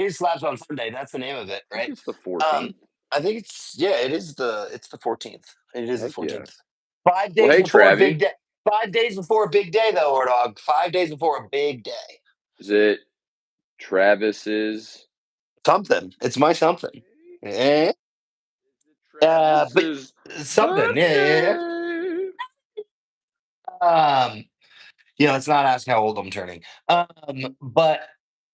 Here's Slabs on Sunday. That's the name of it, I think right? it's the Um, 14th. I think it's the 14th. It is the Heck yeah. 14th. 5 days Well, hey, before a big Travie. day. 5 days before a big day, though, or dog. 5 days before a big day. Is it Travis's Something. It's my something. Eh? But Travis's something. Yeah, yeah, yeah. birthday? Let's not ask how old I'm turning. But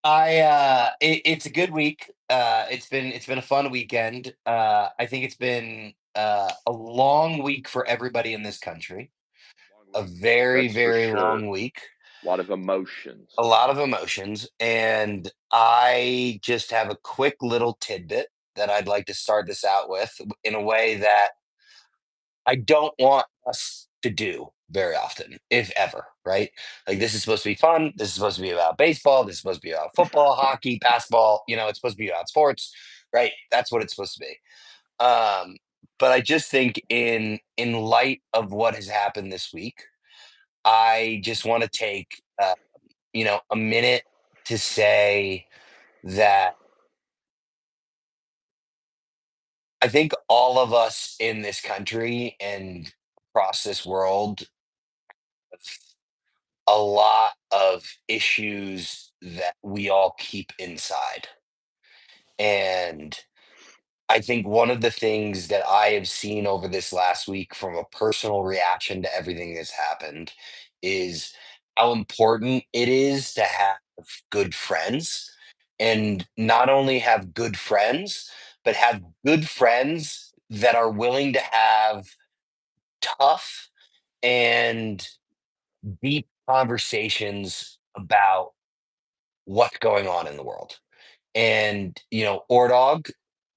it's a good week. It's been a fun weekend. I think it's been a long week for everybody in this country. Long A week. very, That's for very sure. long week. A lot of emotions. A lot of emotions, and I just have a quick little tidbit that I'd like to start this out with in a way that I don't want us to do very often, if ever, right? Like this is supposed to be fun. This is supposed to be about baseball. This is supposed to be about football, hockey, basketball. It's supposed to be about sports, right? That's what it's supposed to be. Um, but I just think in light of what has happened this week, I just want to take a minute to say that I think all of us in this country and across this world a lot of issues that we all keep inside. And I think one of the things that I have seen over this last week from a personal reaction to everything that's happened is how important it is to have good friends and not only have good friends, but have good friends that are willing to have tough and deep conversations about what's going on in the world. And, Ordog,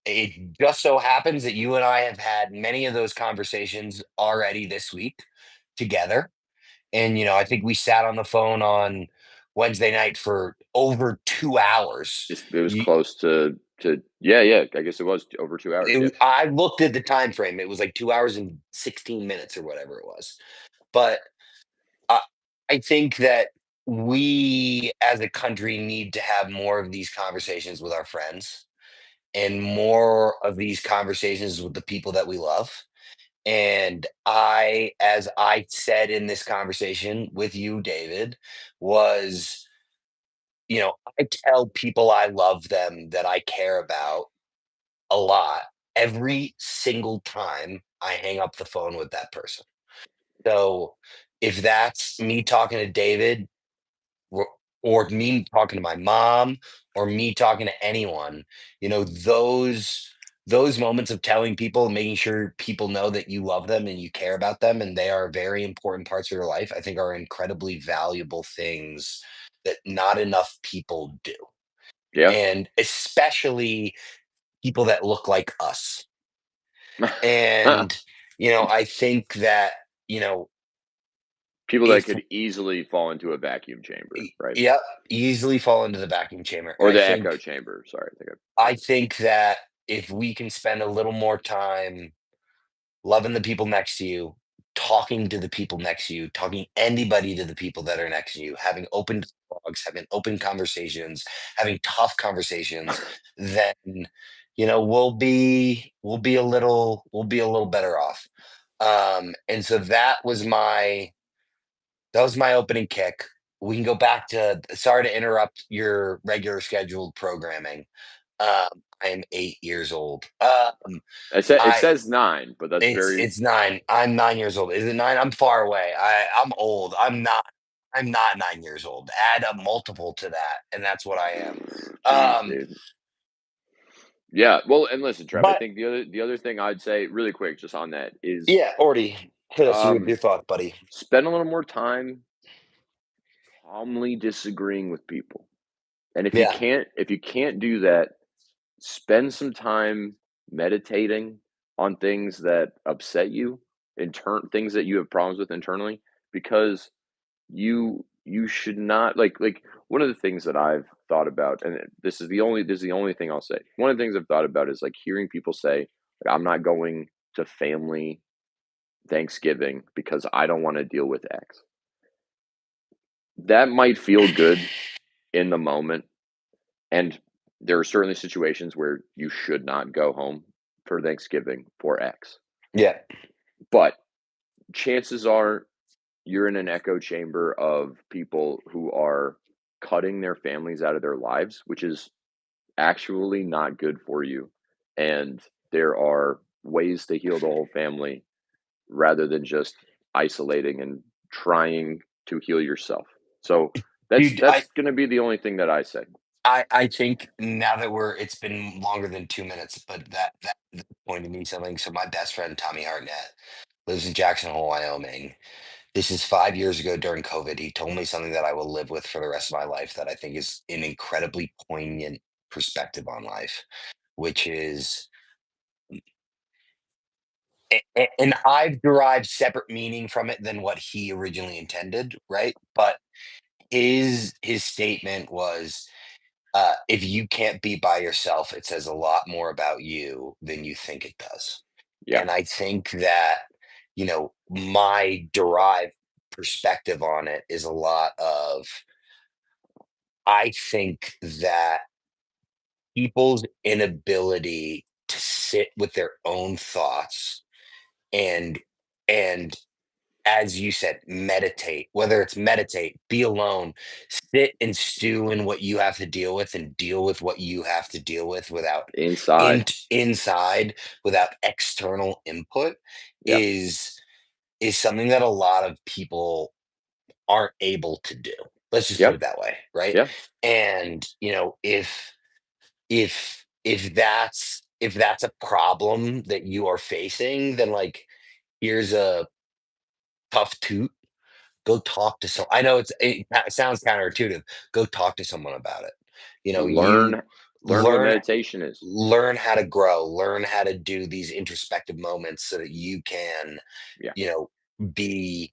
it just so happens that you and I have had many of those conversations already this week together. And, I think we sat on the phone on Wednesday night for over 2 hours. It was close to yeah, yeah. I guess it was over 2 hours. Yeah. I looked at the time frame. It was like 2 hours and 16 minutes or whatever it was. But I I think that we as a country need to have more of these conversations with our friends and more of these conversations with the people that we love. And as I said in this conversation with you, David, was, I tell people I love them, that I care about a lot every single time I hang up the phone with that person. So if that's me talking to David or me talking to my mom or me talking to anyone, those moments of telling people, making sure people know that you love them and you care about them and they are very important parts of your life, I think are incredibly valuable things that not enough people do. Yeah. And especially people that look like us. And, I think that, you know, People that if could easily fall into a vacuum chamber, right? yep, easily fall into the vacuum chamber. And Or the echo chamber. Sorry, I think I think that if we can spend a little more time loving the people next to you, talking to the people next to you, talking anybody to the people that are next to you, having open dialogues, having open conversations, having tough conversations, then we'll be a little better off. And so that was my opening kick. We can go back to, sorry to interrupt your regular scheduled programming. I am 8 years old. it I says 9, but that's very it's 9. I'm 9 years old. Is it 9? I'm far away. I'm old. I'm not 9 years old. Add a multiple to that, and that's what I am. jeez, Um, dude. Yeah, well, and listen, Trev, I but think the other thing I'd say really quick just on that is, yeah, Orty, hit us with um, your thoughts, buddy. spend a little more time calmly disagreeing with people. And Yeah. if you can't do that, spend some time meditating on things that upset you, things that you have problems with internally, because you should not one of the things that I've thought about, and this is the only thing I'll say. One of the things I've thought about is like hearing people say, like, I'm not going to family Thanksgiving because I don't want to deal with X. That might feel good in the moment, and there are certainly situations where you should not go home for Thanksgiving for X. Yeah. But chances are you're in an echo chamber of people who are cutting their families out of their lives, which is actually not good for you. And there are ways to heal the whole family rather than just isolating and trying to heal yourself. So that's Dude, that's going to be the only thing that I say. I think now that it's been longer than 2 minutes, but that pointed me something. So my best friend Tommy Hartnett lives in Jackson Hole, Wyoming. This is 5 years ago during COVID. He told me something that I will live with for the rest of my life that I think is an incredibly poignant perspective on life, which is, and I've derived separate meaning from it than what he originally intended, right? But his statement was, if you can't be by yourself, it says a lot more about you than you think it does. Yeah, And I think that, my derived perspective on it is a lot of, I think that people's inability to sit with their own thoughts and, and as you said, meditate, whether it's meditate, be alone, sit and stew in what you have to deal with and deal with what you have to deal with without inside. inside, without external input Yeah, is something that a lot of people aren't able to do. Let's just put yeah, it that way, right? yeah. And if that's a problem that you are facing, then like here's a tough toot. Go talk to I know it sounds counterintuitive. Go talk to someone about it. You Learn what learn meditation is. learn how to grow, learn how to do these introspective moments so that you can, Yeah. you know, be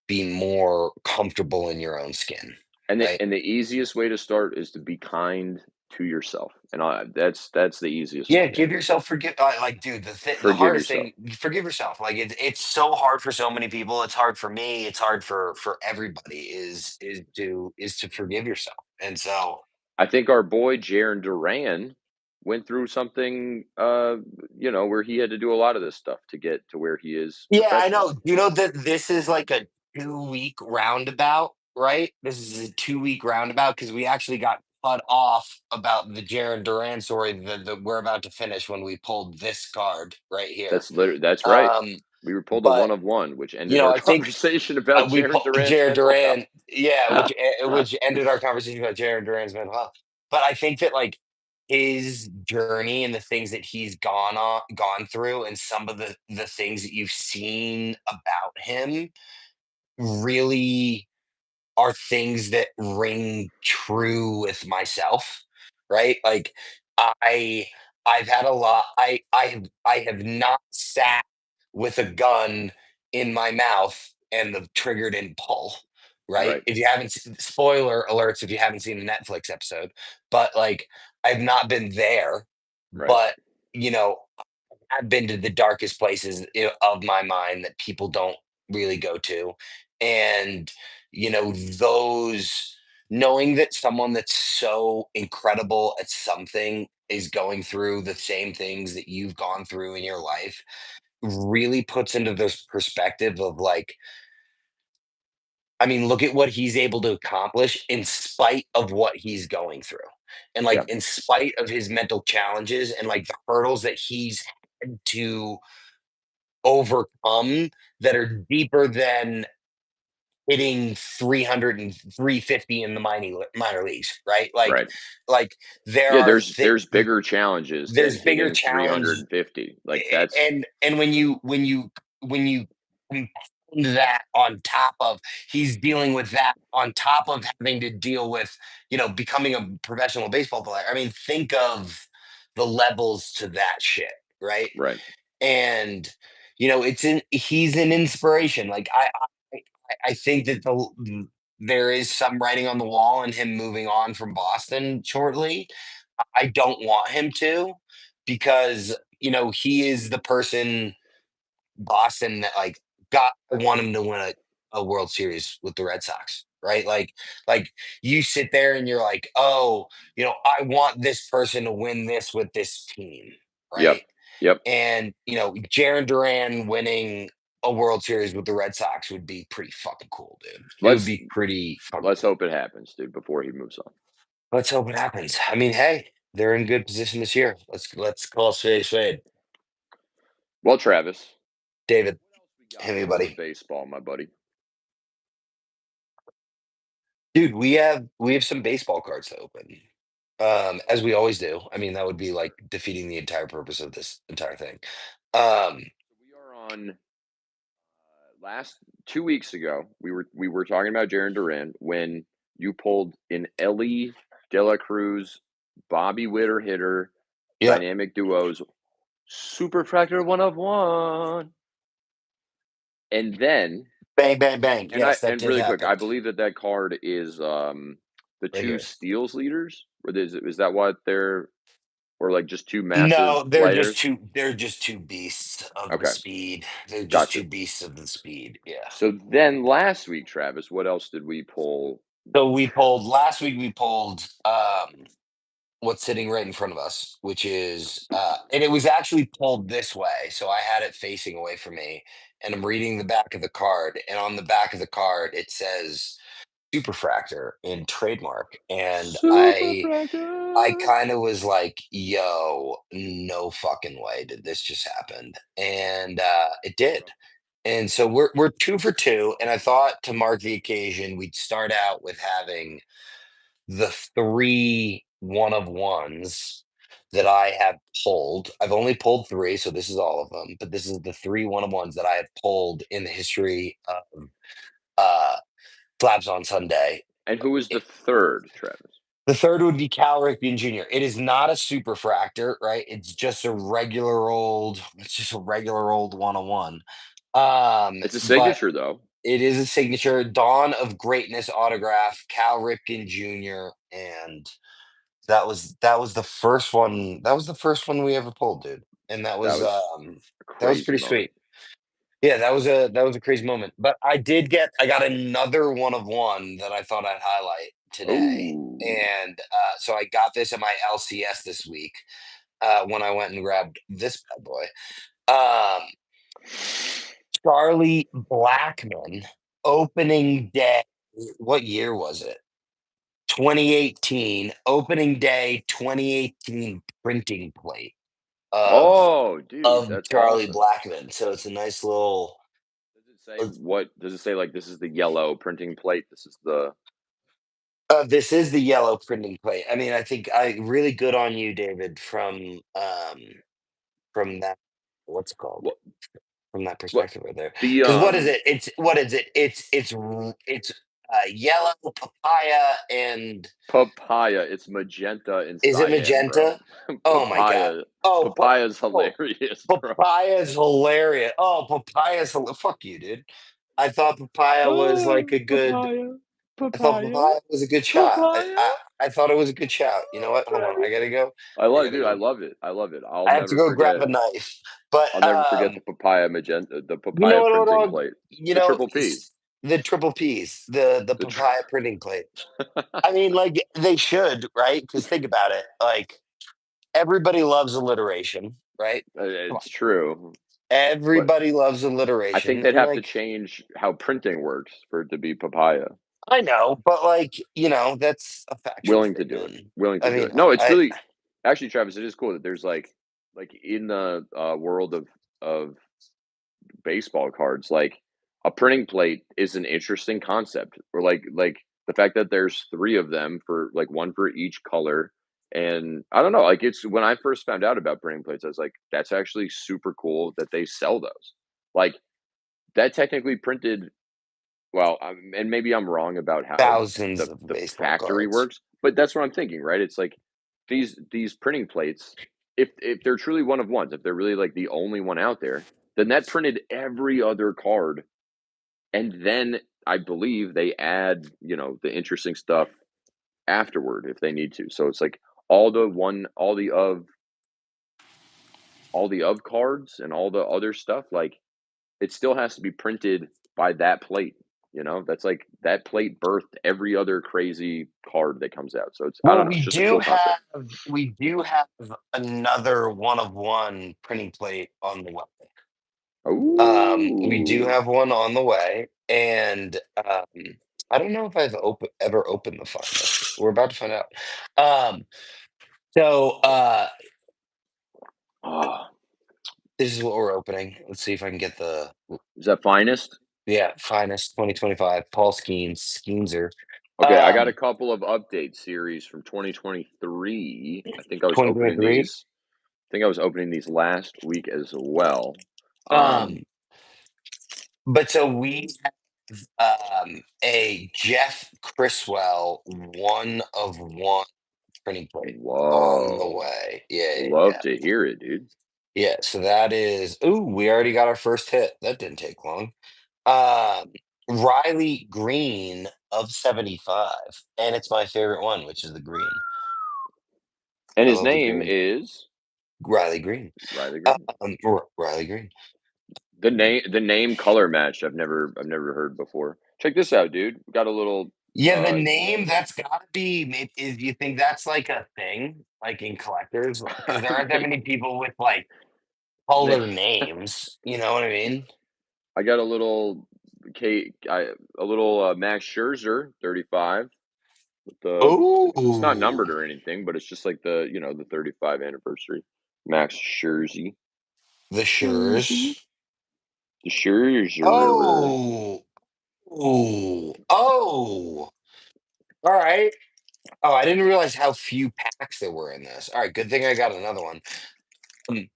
more comfortable in your own skin, right? And the easiest way to start is to be kind to yourself. And that's the easiest Yeah, one, give man. yourself like, dude, the Forgive hardest yourself. thing, forgive yourself. Like it's so hard for so many people. It's hard for me. It's hard for everybody. Is to forgive yourself. And so, I think our boy Jaron Duran went through something, where he had to do a lot of this stuff to get to where he is yeah, I professionally. know. You know that this is like a 2 week roundabout, right? This is a 2 week roundabout because we actually got cut off about the Jaron Duran story that we're about to finish when we pulled this card right here. That's right. Um, We were pulled a but one of one, which ended our I think conversation about we Jaron pulled Duran's Jared mental Duran, health. yeah, which ended our conversation about Jared Duran's mental health. But I think that like his journey and the things that he's gone through, and some of the things that you've seen about him really are things that ring true with myself, right? Like I I've had a lot I have not sat with a gun in my mouth and the trigger didn't pull, right? Right, If you haven't spoiler alerts if you haven't seen the Netflix episode, but like I've not been there, right. but you know, I've been to the darkest places of my mind that people don't really go to. And, those knowing that someone that's so incredible at something is going through the same things that you've gone through in your life really puts into this perspective of like, I mean, look at what he's able to accomplish in spite of what he's going through. And Yeah, like in spite of his mental challenges and like the hurdles that he's had to overcome that are deeper than hitting 300 and 350 in the minor leagues, right? Like, right. like there Yeah, are there's bigger challenges than there's bigger hitting challenge, 350. Like, that's and when you compound that on top of he's dealing with that on top of having to deal with becoming a professional baseball player. I mean, think of the levels to that shit, right? right. And he's an inspiration. Like I think that there is some writing on the wall and him moving on from Boston shortly. I don't want him to because he is the person Boston that like got I want him to win a World Series with the Red Sox. right? Like you sit there and you're like, oh, I want this person to win this with this team, right? Yep. Yep. And Jaron Duran winning a World Series with the Red Sox would be pretty fucking cool, dude. It would Let's be pretty fucking let's cool. hope it happens, dude, before he moves on. Let's hope it happens. I mean, hey, they're in good position this year. Let's call a spade a spade. Well, Travis, David, what else we got hit me, in world of buddy. baseball, my buddy? Dude, we have some baseball cards to open. As we always do. I mean, that would be like defeating the entire purpose of this entire thing. Um, So we are on last 2 weeks ago. We were talking about Jaron Duran when you pulled an Ellie De La Cruz, Bobby Witter hitter, yep. dynamic duos, super fractor one of one, and then Bang, bang, bang. and I Yes, that and did really quick, happen. I believe that card is the Right two here. steals leaders. Or is that what they're or like just two massive No, players? they're just two beasts of the Okay, speed. They're just gotcha. two beasts of the speed. Yeah. So then last week, Travis, what else did we pull? So we pulled last week we pulled what's sitting right in front of us, which is and it was actually pulled this way. So I had it facing away from me and I'm reading the back of the card and on the back of the card it says superfractor in trademark and Super I fractor. kind of was like, yo, no fucking way did this just happen. And it did. And so we're two for two. And I thought to mark the occasion, we'd start out with having the three one of ones that I have pulled. I've only pulled three, so this is all of them, but this is the three one of ones that I have pulled in the history of uh Slabs on Sunday. And who was the third, Travis? The third would be Cal Ripken Jr. It is not a superfractor, right? It's just a regular old 101. It's a But signature, though. it is a signature Dawn of Greatness autograph, Cal Ripken Jr. And that was the first one. That was the first one we ever pulled, dude. And that That was was a that was crazy pretty moment. sweet. Yeah, that was a crazy moment. But I got another one of one that I thought I'd highlight today. Oh, And so I got this at my LCS this week when I went and grabbed this bad boy. Um, Charlie Blackman, opening day. What year was it? 2018, opening day 2018 printing plate of oh, dude, of that's Charlie awesome. Blackman. So it's a nice little. Does it say what? Does it say like this is the yellow printing plate? This is the This is the yellow printing plate. I mean, I think I really good on you, David, from that what's it called? what? From that What? perspective right there. The Because what is it? It's what is it? It's yellow papaya and papaya. It's magenta and is it cyan, bro. magenta? Oh my god. Papaya. Oh, Papaya's oh, hilarious, bro. papaya's hilarious. Oh, fuck you, dude. I thought papaya was like Oh, a good. papaya. I thought Papaya. papaya was a good shot. I, Papaya. I I thought it was a good shout. You know Oh, what? Hold on. Travis. I gotta go. I I love it, gotta dude. I go. love it. I love it. I have to go grab a knife. But I'll never forget the papaya magenta, the you know papaya what, printing dog? plate, You the know, triple P, the triple P's, the the tr- papaya printing plate. I mean, like they should, right? Because think about it. Like everybody loves alliteration, right? Come on. it's true, but Everybody loves I think alliteration. they'd And have to like change how printing works for it to be papaya. I know, but like, that's a factual Willing to thing, do it. man. Willing I to do mean, it. No, it's I really actually, Travis. It is cool that there's like in the world of baseball cards, like a printing plate is an interesting concept. Or like the fact that there's three of them for like one for each color. And I don't know, like it's when I first found out about printing plates, I was like, that's actually super cool that they sell those. Like that technically printed well, and maybe I'm wrong about how thousands of the baseball factory cards. works, but that's what I'm thinking, right? It's like these printing plates, if they're truly one of ones, if they're really like the only one out there, then that printed every other card, and then I believe they add, the interesting stuff afterward if they need to. So it's like all the one, all the of cards and all the other stuff, like it still has to be printed by that plate. That's like that plate birthed every other crazy card that comes out. So it's I Well, don't know, it's just a cool concept. we do have another one of one printing plate on the way. We do Ooh. have one on the way, and I don't know if I've ever opened the finest. We're about to find out. Um, so Oh, this is what we're opening. Let's see if I can get the is that finest? yeah finest 2025 Paul Skeenser. Okay, I got a Um, couple of update series from 2023. I think I was opening 2023. these. I think I was opening these last week as well. Um, but so we a Jeff Criswell one of one printing plate on the Whoa. way. Yeah, yeah, Love yeah. to hear it, dude. Yeah, so that is ooh, we already got our first hit. That didn't take long. Um, Riley Green of 75, and it's my favorite one, which is the green. And I his love the name green. is Riley Green. Riley Green. Riley Green. The name color match I've never heard before. Check this out, dude. Got a little Yeah, the uh name that's gotta be. Is you think that's like a thing, like in collectors, because there aren't that many people with like na- color names. You know what I mean? I got a little a little Max Scherzer 35 with the it's not Ooh, numbered or anything, but it's just like the 35 anniversary Max Scherzer. the Scherzer. Schurs. The Scherzer. Oh, ooh, oh. All right. Oh, I didn't realize how few packs there were in this. All right, good thing I got another one. Um,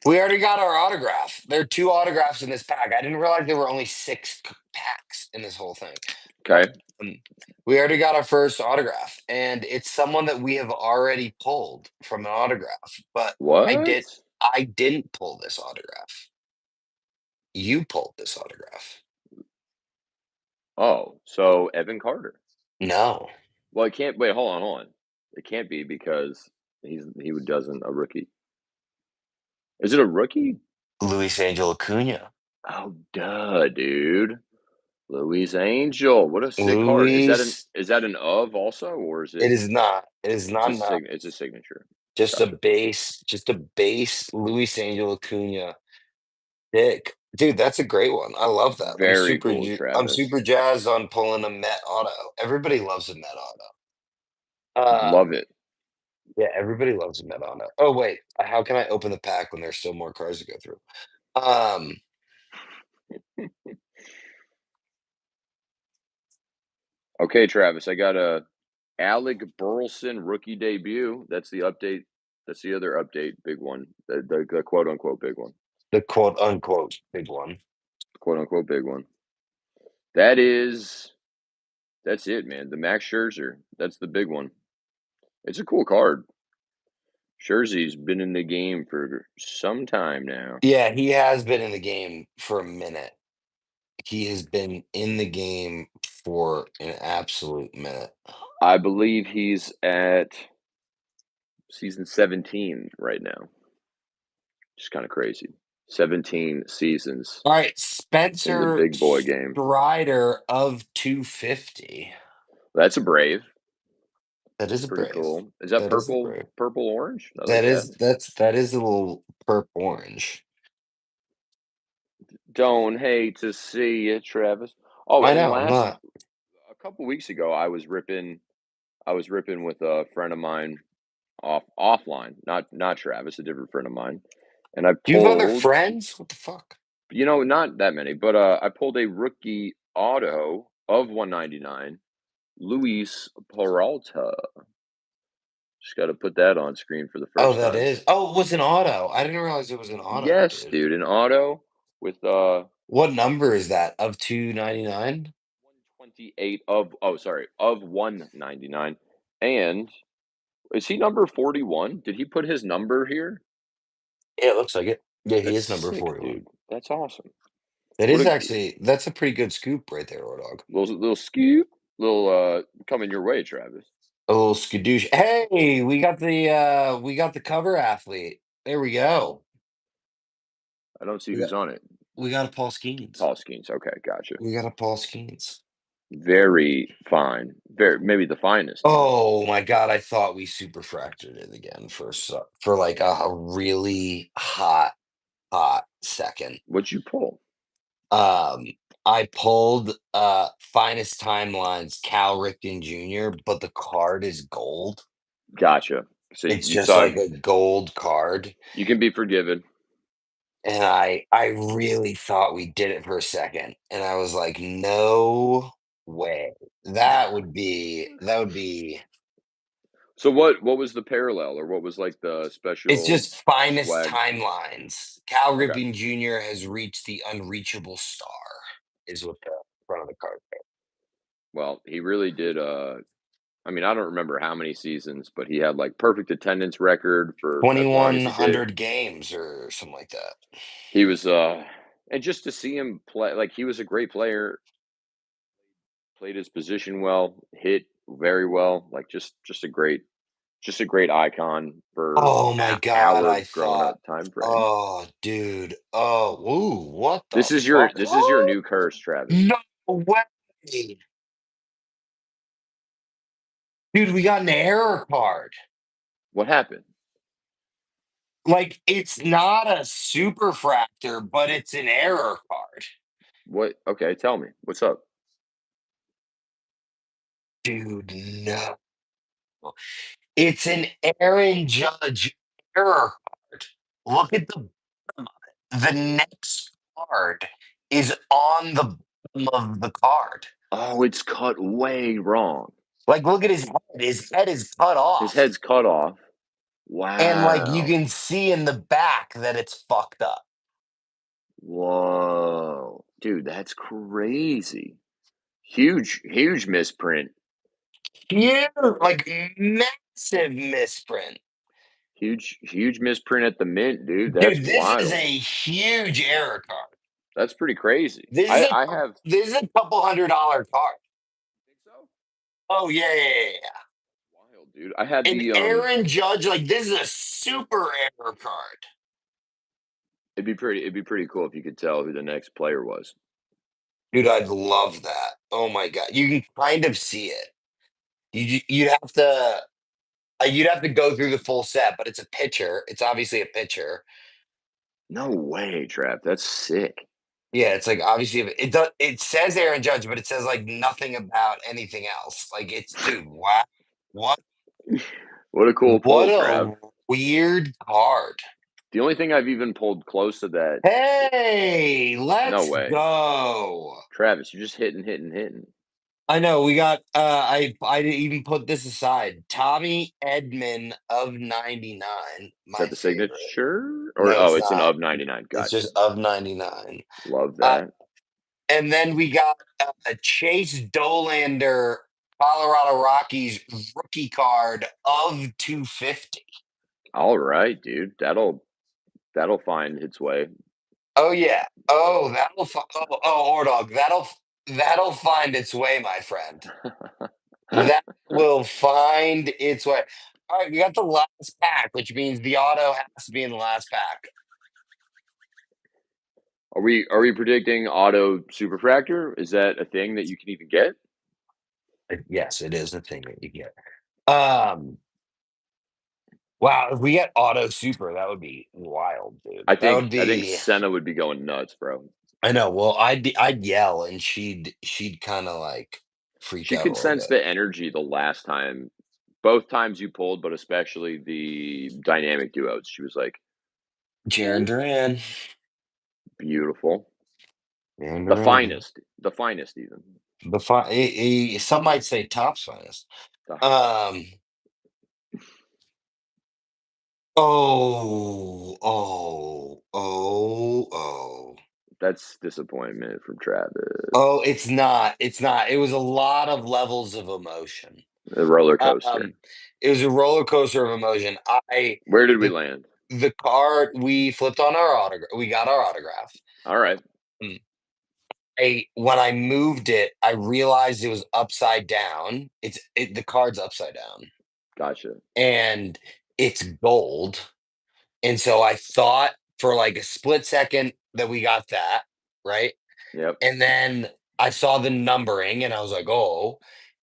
we already got our autograph. There are two autographs in this pack. I didn't realize there were only six packs in this whole thing. Okay. Um, we already got our first autograph, and it's someone that we have already pulled from an autograph. But What? I didn't pull this autograph. You pulled this autograph. Oh, so Evan Carter. No, Well, it can't wait, hold on. It can't be because he doesn't a rookie. Is it a rookie? Luis Angel Acuna. Oh, duh, dude. Luis Angel. What a sick card. Is that an Luis. is that an of also, or is It it is not. It is it's not a enough. it's a signature? Just Gotcha. just a base Luis Angel Acuna pick. Dude, that's a great one. I love that. Very cool, I'm Travis. super jazzed on pulling a Met auto. Everybody loves a Met auto. Love Um, it. yeah, everybody loves a Met auto. Oh wait, how can I open the pack when there's still more cards to go through? Um, Okay, Travis, I got a Alec Burleson rookie debut. That's the update. That's the other update, big one. The quote unquote big one. the quote unquote big one. Quote unquote big one. That is that's it, man. The Max Scherzer. That's the big one. It's a cool card. Scherzer's been in the game for some time now. Yeah, he has been in the game for a minute. He has been in the game for an absolute minute. I believe he's at season 17 right now. Just kind of crazy. 17 seasons All right, in the Spencer big boy game. Strider of 250. That's a brave. That That's is a pretty brave. cool. Is that That is a purple brave. purple orange? I like that. That is a little perp orange. Don't hate to see it, Travis. Oh, I and know, I'm last not. a couple weeks ago I was ripping with a friend of mine offline, not Travis, a different friend of mine. And I Do you have other pulled, friends? What the fuck? not that many, but I pulled a rookie auto of 199, Luis Peralta. Just got to put that on screen for the Oh, first that time. is. Oh, it was an auto. I didn't realize it was an auto, Yes, dude. dude, an auto with What number is that? Of 299? 128 of 199. And is he number 41? Did he put his number here? Yeah, it looks like it. Yeah, he That's is number sick, 41. dude. That's awesome. That What is a actually that's a pretty good scoop right there, dog. little scoop, little coming your way, Travis. A little skadoosh. Hey, we got the cover athlete. There we go. I don't see We got who's on it. We got a Paul Skeens. Paul Skeens. Okay, gotcha. We got a Paul Skeens. Very fine. Very maybe the finest even. Oh my god, I thought we super fractured it again for like a really hot second. What'd you pull? Um, I pulled Finest Timelines Cal Ripken Jr., but the card is gold. Gotcha. So It's you just thought like a gold card. you can be forgiven. And I really thought we did it for a second. And I was like, no way. That would be So what was the parallel or what was like the it's special just finest swag? timelines. Cal Okay. Ripken Jr. has reached the unreachable star, is what the front of the card says. Well, he really did I mean, I don't remember how many seasons, but he had like perfect attendance record for as long as he did. 2,100 games or something like that. He was and just to see him play like he was a great player, played his position well, hit very well, like just a great icon for Oh my god, our I growing thought, up time frame. oh, dude. Oh, ooh, what the fuck? This is your new curse, Travis. No way. Dude, we got an error card. What happened? Like, it's not a super fractor, but it's an error card. What okay, tell me. What's up? Dude, no. It's an Aaron Judge error card. Look at the bottom of it. The next card is on the bottom of the card. Oh, it's cut way wrong. Like, look at his head. His head is cut His off. head's cut off. And like you Wow. can see in the back that it's fucked up. Whoa. Dude, that's crazy. Huge misprint. Huge, like massive misprint. Huge misprint at the mint, dude. That's Dude, this is wild. a huge error card. That's pretty crazy. This is a I have this is a couple $100 card. think so? Oh yeah. Wild, dude. I had And the Aaron Judge, like this is a super error card. it'd be pretty cool if you could tell who the next player was. Dude, I'd love that. Oh my god. You can kind of see it. You'd have to go through the full set, but it's a pitcher. It's obviously a pitcher. No way, Trap. That's sick. Yeah, it's like obviously it says Aaron Judge, but it says like nothing about anything else. Like it's dude, wow. What What a cool what pull, Trav. a weird card. The only thing I've even pulled close to that Hey, no let's way. go. Travis, you're just hitting. I know we got I didn't even put this aside. Tommy Edman of 99, Is that my the favorite. signature? Or No, oh, it's it's an not. of 99. It's Gotcha. just of 99. Love Uh, that. and then we got Chase Dolander, Colorado Rockies rookie card of 250. All right, dude. That'll find its way. Oh yeah. Ordog, that'll find its way, my friend. That will find its way. All right, we got the last pack, which means the auto has to be in the last pack. Are we predicting auto superfractor? Is that a thing that you can even get? Yes, it is the thing that you get. Um, wow, if we get auto super, that would be wild, dude. That would I think be. Senna would be going nuts, bro. I know. Well, I'd yell, and she'd kind of like freak She out a could little sense bit. the energy the last time, both times you pulled, but especially the dynamic duos. She was like, Jaron Duran. beautiful. Jaron Duran. The finest even. Some might say top's finest. The- Um. Oh. That's disappointment from Travis. Oh, it's not. It's not. It was a lot of levels of emotion. A roller coaster. Um, it was a roller coaster of emotion. Where did we The land? the card we flipped on our autograph. We got our autograph. All right. Mm. When I moved it, I realized it was upside down. The card's upside down, Gotcha. and it's gold. And so I thought for like a split second, that we got that, right? Yep. And then I saw the numbering and I was like, "Oh."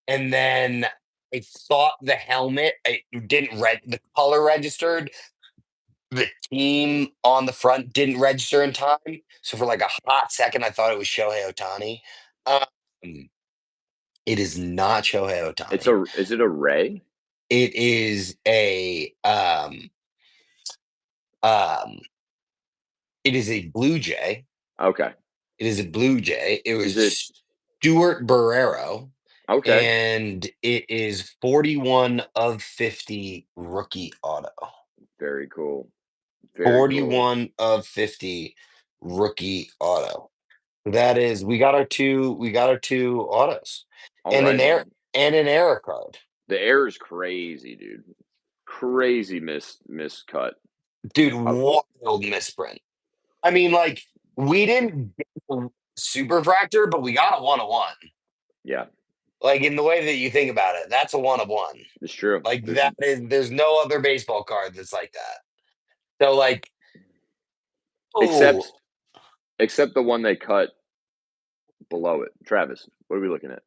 And then I thought the helmet, it didn't the color registered, the team on the front didn't register in time. So for like a hot second, I thought it was Shohei Ohtani. Um, it is not Shohei Ohtani. Is it a Ray? It is um, it is a Blue Jay. Okay. It is a Blue Jay. It Is it was Stuart Barrero, okay? and it is 41 of 50 rookie auto. Very cool. Very cool. 41 of 50 rookie auto. That is, we got our two autos All and right, man. an error card. The air is crazy, dude. Crazy miscut. Dude, Uh, wild misprint. I mean, like, we didn't get a super fractor, but we got a one of one. yeah, Like in the way that you think about it, that's a one of one. it's true. Like that is there's no other baseball card that's like that. So like, oh, Except except the one they cut below it. Travis, what are we looking at?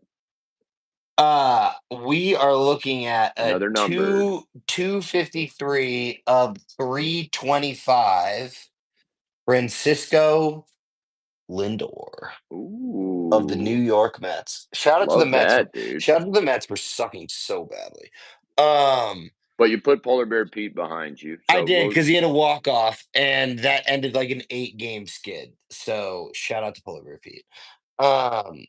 we are looking at a Another numbered. 253 of 325 Francisco Lindor of the New Ooh, York Mets. Shout out to the love Mets. that, dude. Shout out to the Mets for sucking so badly. Um, But you put Polar Bear Pete behind you. I So did what because he had a walk off, and that ended like an 8 game skid. So shout out to Polar Bear Pete. Um,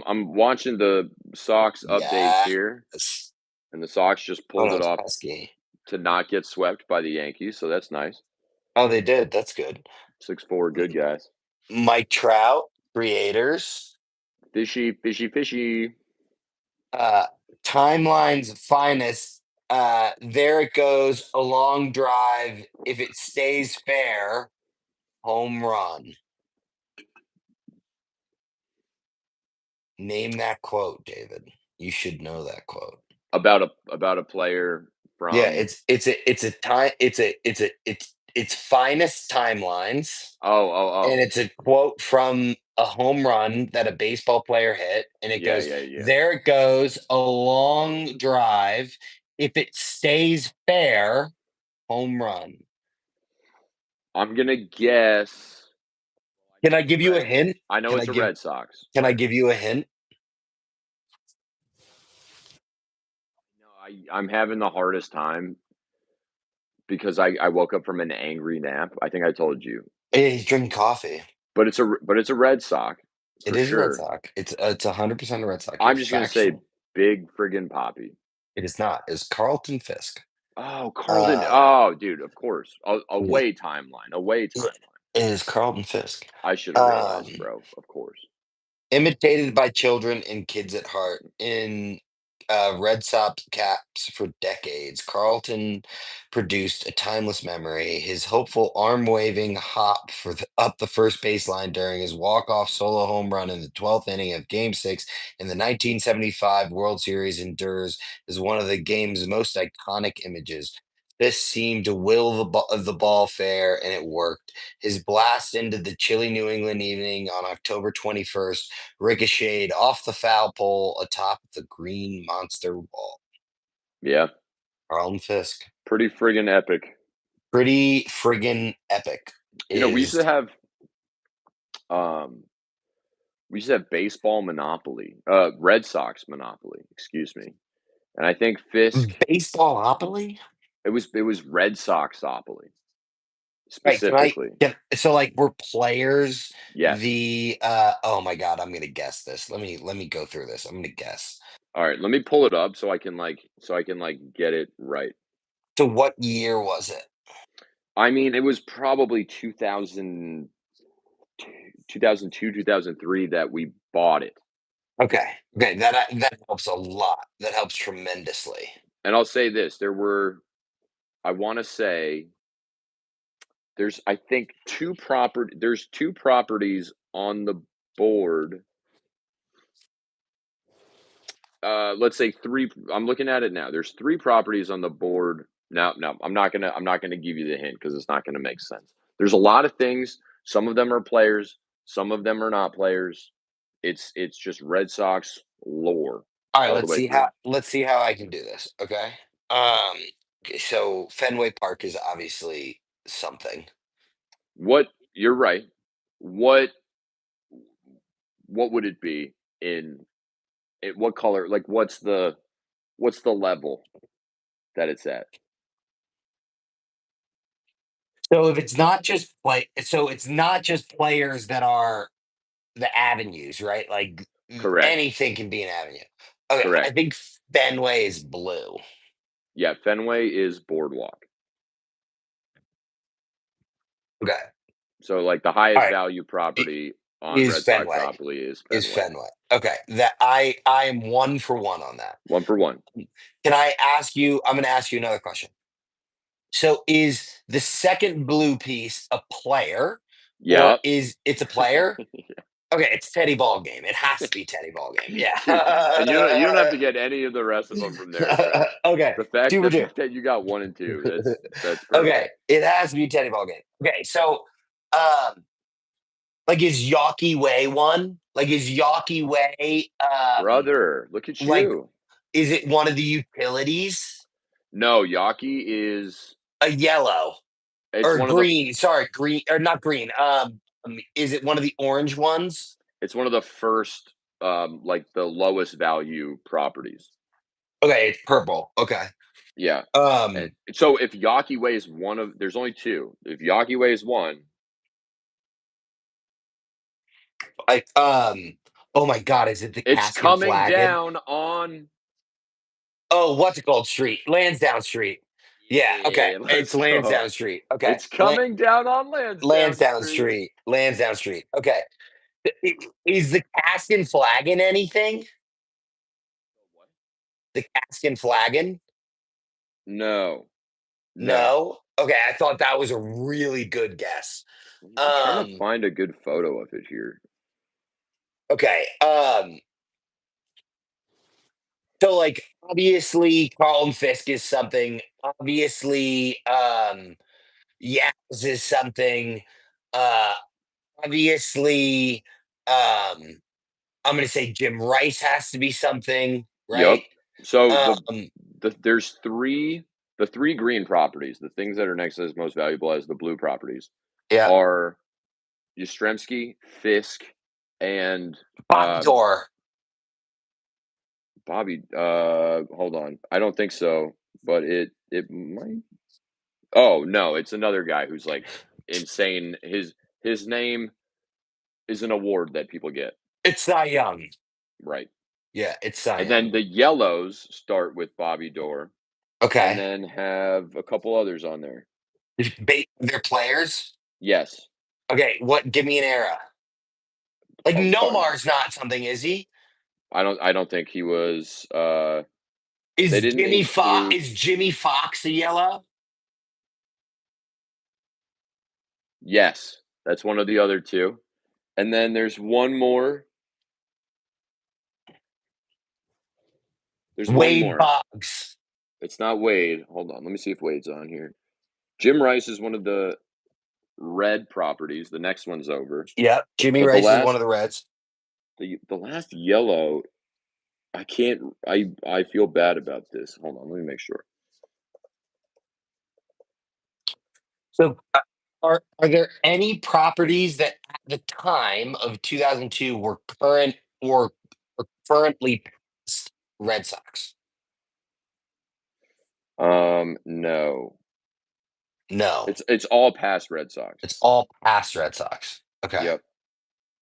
I'm watching the Sox updates here, yes. and the Sox just Oh pulled no, it it's off pesky. to not get swept by the Yankees, so that's nice. Oh, they did. That's good. 6-4, good guys. Mike Trout, creators, Fishy, fishy, fishy. uh, timeline's finest. There it goes, a long drive. If it stays fair, home run. Name that quote, David. You should know that quote. About a player Yeah, from it's a time it's finest timelines, oh, oh, and oh. it's a quote from a home run that a baseball player hit, and it Yeah, goes, yeah, yeah. "There it goes, a long drive. If it stays fair, home run." I'm gonna guess I Can know I it's a give you a Red. hint? I know Can I it's a give Red Sox can I player. give you a hint? No, I'm having the hardest time because I woke up from an angry nap. I think I told you. He's drinking coffee. But it's a Red Sox It for is a Red sure. Sox. It's 100% a Red Sox. You're I'm just gonna say factual. big friggin' Poppy. It is not. It's Carlton Fisk. Oh, Carlton. Uh, Oh, dude, of course. yeah, Away timeline. Away yeah, timeline. it is Carlton Fisk. I should have realized, Um, bro. Of course. Imitated by children and kids at heart in Red Sox caps for decades, Carlton produced a timeless memory. His hopeful arm waving hop up the first baseline during his walk-off solo home run in the 12th inning of Game 6 in the 1975 World Series endures as one of the game's most iconic images. This seemed to will the ball fair, and it worked. His blast into the chilly New England evening on October 21st ricocheted off the foul pole atop the green monster wall. Yeah. Carlton Fisk. Pretty friggin' epic. Pretty friggin' epic You know, we used to is have um we used to have baseball monopoly. Red Sox monopoly, excuse me. And I think Fisk baseballopoly. it was Red Soxopoly Right? specifically. So like we're players. Yes. Oh my god, I'm gonna guess this. Let me go through this. I'm gonna guess. All right, let me pull it up so I can get it right. So what year was it? I mean, it was probably 2002, 2003 that we bought it. Okay. Okay, that helps a lot. That helps tremendously. And I'll say this, I wanna say there's 2 properties on the board. Let's say 3 I'm looking at it now. There's 3 properties on the board. No, no, I'm not gonna give you the hint because it's not gonna make sense. There's a lot of things Some of them are players, some of them are not players. It's just Red Sox lore All right, all the way through. let's see how I can do this. Okay. Um, okay, so Fenway Park is obviously something. What you're right. What what would it be in it, what color? Like what's the level that it's at? So if it's not just play, so it's not just players that are the avenues, right? Like Correct. anything can be an avenue. Okay, I Correct. think Fenway is blue. Yeah, Fenway is boardwalk. Okay. So like the All highest right. value i- property on Is Red Sox Fenway. property is Is Fenway. Fenway. Okay. That I am one for one on that. One for one. Can I ask you? I'm going to ask you another question. So is the second blue piece a player, or Yep. is it's a player? Okay, it's Teddy Ball Game. It has to be Teddy Ball Game. Dude, and you don't have Yeah. to get any of the rest of them from there, Trent. Okay, two The for two. fact that you got 1 and 2, that's Okay, perfect. it has to be Teddy Ball Game. Okay, so um, like is Yawkey Way one? Like is Yawkey Way Brother, look at like you. is it one of the utilities? No, Yaki is A yellow it's or one of the green? Sorry, green or not green. Is it one of the orange ones? it's one of the first like the lowest value properties. Okay, it's purple. Okay. Yeah. And Um, so if Yaki weighs one of there's only two. If Yaki weighs one, like oh my God, is it the it's cask and coming flagon? down on Oh, what's it called? Street, Lansdowne Street. Yeah, okay, yeah, it's let's go. Lansdowne Street. Okay, It's coming down on Lansdowne Lansdowne Street. Street. Lansdowne Street. Okay, is the cask and flagon anything? What? The cask and flagon? No. No. No. Okay, I thought that was a really good guess. I'm trying to Um, find a good photo of it here. okay. So like obviously Carlton Fisk is something. Obviously, Yaz is something. Uh obviously, I'm gonna say Jim Rice has to be something, Yep. right? So Um, there's the three green properties, the things that are next as most valuable as the blue properties yeah, are Yastrzemski, Fisk, and Bobby Door. Bobby. Hold on, I don't think so, but it might. Oh no, it's another guy who's like insane. His name is an award that people get, It's Cy Young. right? Yeah, it's Cy And then Young. the yellows start with Bobby Dorr, and Okay. then have a couple others on there. They're players. Yes, Okay, what? Give me an era. Like hold on. Nomar's not something, is he? I don't think he was. They didn't include. Is Jimmy Fox a yellow? Yes, that's one of the other two. And then there's one more. There's one Wade more. Boggs. It's not Wade. Hold on. Let me see if Wade's on here. Jim Rice is one of the red properties. The next one's over. Yep. Jimmy But Rice is one of the Reds. the last yellow, I can't. I feel bad about this. Hold on. Let me make sure. So, are there any properties that at the time of 2002 were current or currently past Red Sox? No. No, It's all past Red Sox. it's all past Red Sox. Okay. Yep.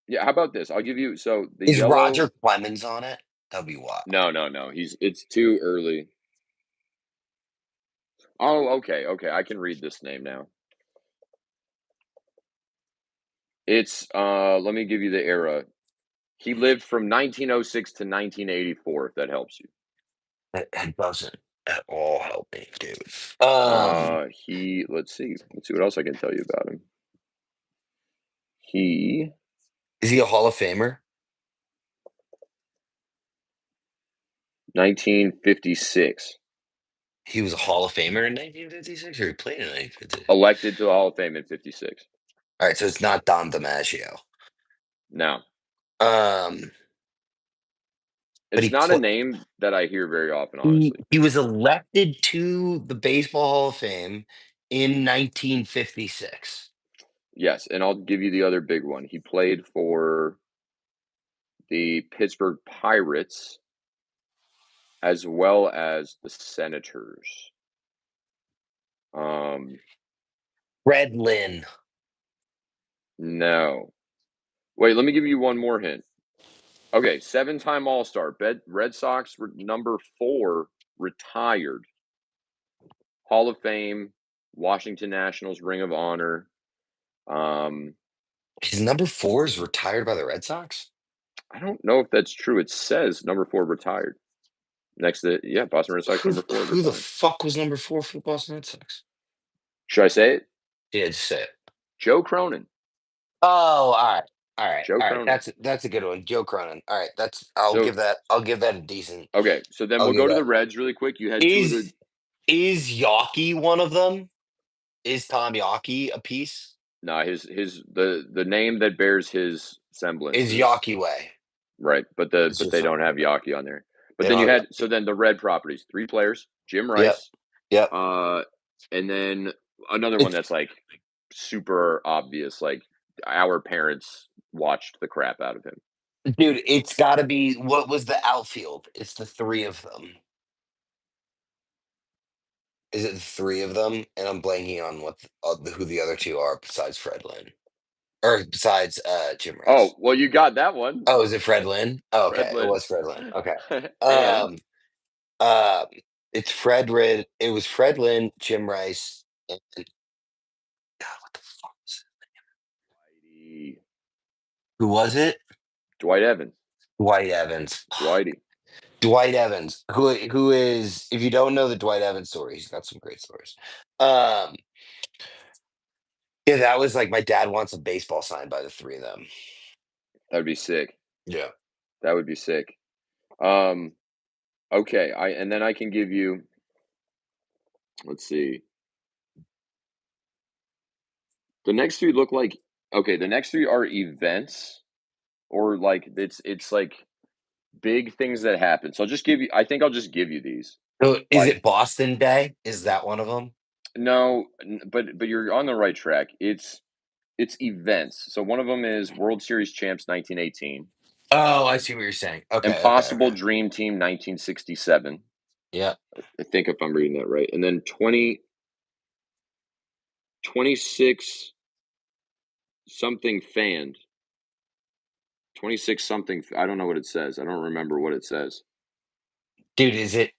Yeah. How about this? I'll give you. So the Is yellow. Roger Clemens on it? That'd be wild. No, no, no. It's too early. Oh, okay, okay. I can read this name now. It's let me give you the era. He lived from 1906 to 1984, if that helps you. That doesn't at all help me, dude. Um, He let's see. Let's see what else I can tell you about him. He is he a Hall of Famer? 1956 He was a Hall of Famer in 1956, or he played in 1956. elected to the Hall of Fame in 56. All right, so it's not Don DiMaggio. No, Um, but it's not a name that I hear very often, honestly. he was elected to the Baseball Hall of Fame in 1956. Yes, and I'll give you the other big one. He played for the Pittsburgh Pirates as well as the Senators. Um, Fred Lynn. no. Wait, let me give you one more hint. Okay, seven-time All-Star. Red Sox number 4 retired. Hall of Fame, Washington Nationals Ring of Honor. Um, His number four is retired by the Red Sox. I don't know if that's true. It says number 4 retired. Next to yeah, Boston Red Sox Who number 4 who the retired. fuck was number four for the Boston Red Sox? Should I say it? Yeah, just say it. Joe Cronin. Oh, all right, all right, Joe all right. Cronin. That's a good one, Joe Cronin. All right, that's So I'll give that a decent. okay, so then I'll we'll give go to that. the Reds really quick. You had two of the Is is Yawkey one of them? Is Tom Yawkey a piece? no, his the name that bears his semblance Is is Yawkey way? right, It's but just they don't something. have Yaki on there. But They then don't you have had Yawkey. so then the red properties, 3 players, Jim Yep, Rice, yep. uh, and then another one It's that's like super obvious, like our parents watched the crap out of him. dude. It's got to be what was the outfield? It's the three of them. Is it the three of them? And I'm blanking on who the other two are besides Fred Lynn or besides Jim Oh, Rice. well, you got that one, Oh, is it Fred Lynn? Oh, okay, it Redland. was Fred Lynn. Okay. And Um, um, it's Fred Rid. It was Fred Lynn, Jim Rice, and God, what the fuck Dwighty. who was it? Dwight Evans. Dwight Evans. Dwighty. Dwight Evans, who is, if you don't know the Dwight Evans story, he's got some great stories. Um, yeah, that was like my dad wants a baseball signed by the three of them. That would be sick. Yeah. That would be sick. Um, okay, I and then I can give you let's see. The next 3 look like okay, the next 3 are events or like it's like big things that happen. So I'll just give you I think I'll just give you these. So is Like it Boston Day? Is that one of them? no, but you're on the right track. It's events. So one of them is World Series champs 1918, Oh, I see what you're saying. Okay, okay, Impossible okay. Dream Team 1967. Yeah. I think if I'm reading that right. And then 26 something fanned. 26 something I don't know what it says. I don't remember what it says. Dude, is it